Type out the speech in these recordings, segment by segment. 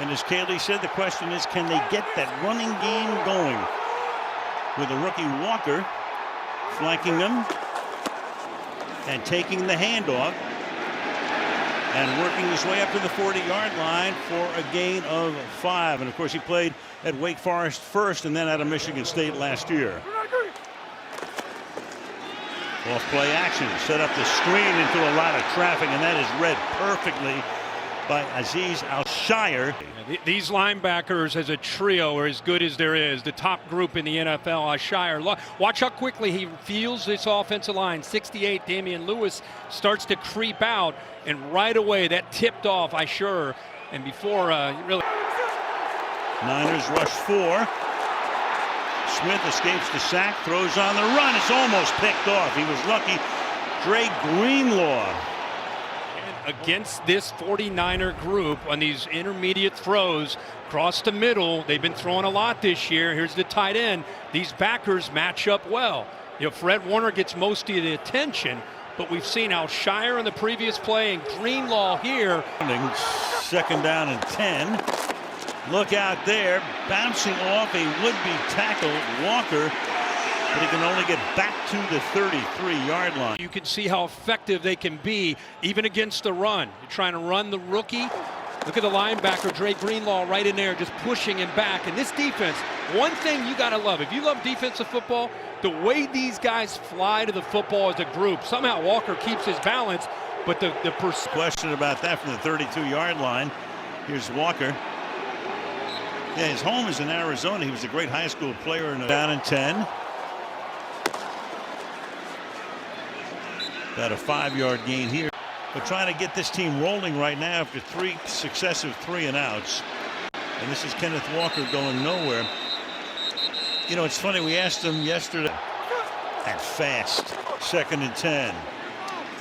And as Kaylee said, the question is, can they get that running game going? With the rookie Walker flanking them and taking the handoff and working his way up to the 40-yard line for a gain of 5. And of course, he played at Wake Forest first and then out of Michigan State last year. Off play action, set up the screen into a lot of traffic, and that is read perfectly by Aziz Al-Shire. These linebackers as a trio are as good as there is. The top group in the NFL, Al-Shire. Watch how quickly he feels this offensive line. 68, Damian Lewis starts to creep out, and right away that tipped off Al-Shire. And before really... Niners rush 4. Smith escapes the sack, throws on the run. It's almost picked off. He was lucky. Dre Greenlaw. And against this 49er group on these intermediate throws across the middle, they've been throwing a lot this year. Here's the tight end. These backers match up well. You know, Fred Warner gets most of the attention, but we've seen Al-Shire in the previous play and Greenlaw here. Second down and 10. Look out there, bouncing off a would-be tackle, Walker, but he can only get back to the 33-yard line. You can see how effective they can be, even against the run. You're trying to run the rookie. Look at the linebacker, Dre Greenlaw, right in there, just pushing him back. And this defense, one thing you got to love, if you love defensive football, the way these guys fly to the football as a group. Somehow Walker keeps his balance, but the question about that from the 32-yard line. Here's Walker. Yeah, his home is in Arizona. He was a great high school player. Down and 10. Got a 5-yard gain here. But trying to get this team rolling right now after 3 successive 3-and-outs. And this is Kenneth Walker going nowhere. You know, it's funny, we asked him yesterday. And fast. 2nd and 10.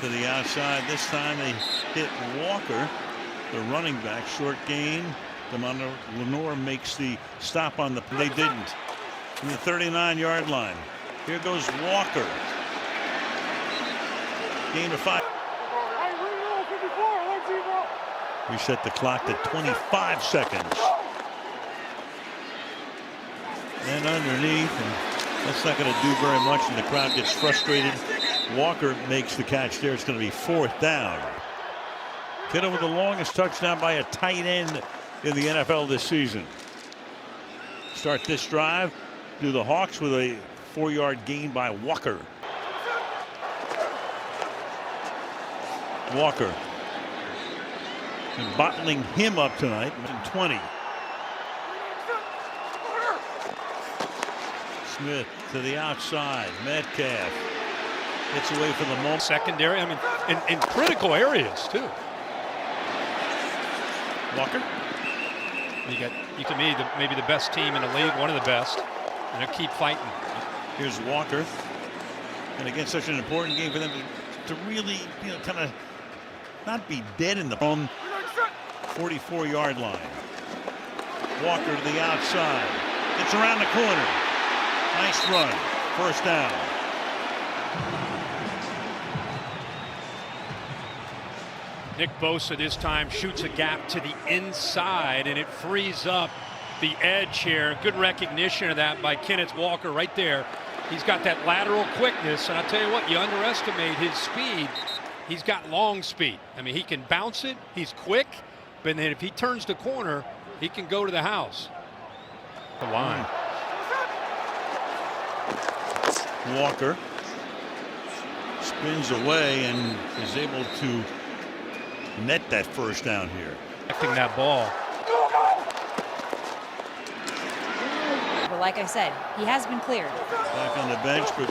To the outside. This time they hit Walker, the running back. Short gain. Lenore makes the stop on the play. They didn't. From the 39-yard line. Here goes Walker. Gain of 5. Reset the clock to 25 seconds. And underneath, and that's not going to do very much, and the crowd gets frustrated. Walker makes the catch there. It's going to be 4th down. Kittle with the longest touchdown by a tight end in the NFL this season. Start this drive. Do the Hawks with a 4-yard gain by Walker. Walker. And bottling him up tonight. 20. Smith to the outside. Metcalf gets away from the moment. Secondary, I mean, in critical areas too. Walker. You to me, maybe the best team in the league, one of the best, and they'll keep fighting. Here's Walker, and again, such an important game for them to really, you know, kind of not be dead in the 44-yard line. Walker to the outside, gets around the corner. Nice run, 1st down. Nick Bosa this time shoots a gap to the inside, and it frees up the edge here. Good recognition of that by Kenneth Walker right there. He's got that lateral quickness, and I'll tell you what, you underestimate his speed. He's got long speed. I mean, he can bounce it, he's quick, but then if he turns the corner, he can go to the house. The line. Walker spins away and is able to net that 1st down here. Affecting that ball. But like I said, he has been cleared. Back on the bench, but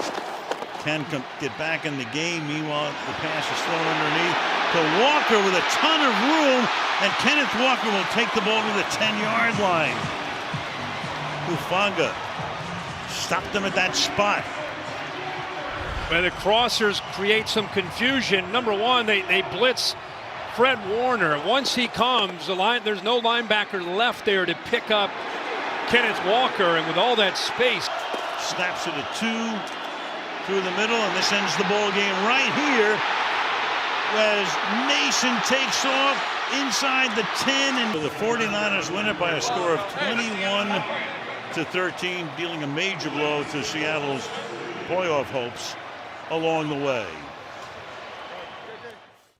can get back in the game. Meanwhile, the pass is thrown underneath to Walker with a ton of room, and Kenneth Walker will take the ball to the 10-yard line. Hufanga stopped them at that spot. But the crossers create some confusion. Number one, they blitz Fred Warner. Once he comes, there's no linebacker left there to pick up Kenneth Walker, and with all that space. Snaps it at 2 through the middle, and this ends the ball game right here as Mason takes off inside the 10, and the 49ers win it by a score of 21-13, dealing a major blow to Seattle's playoff hopes along the way.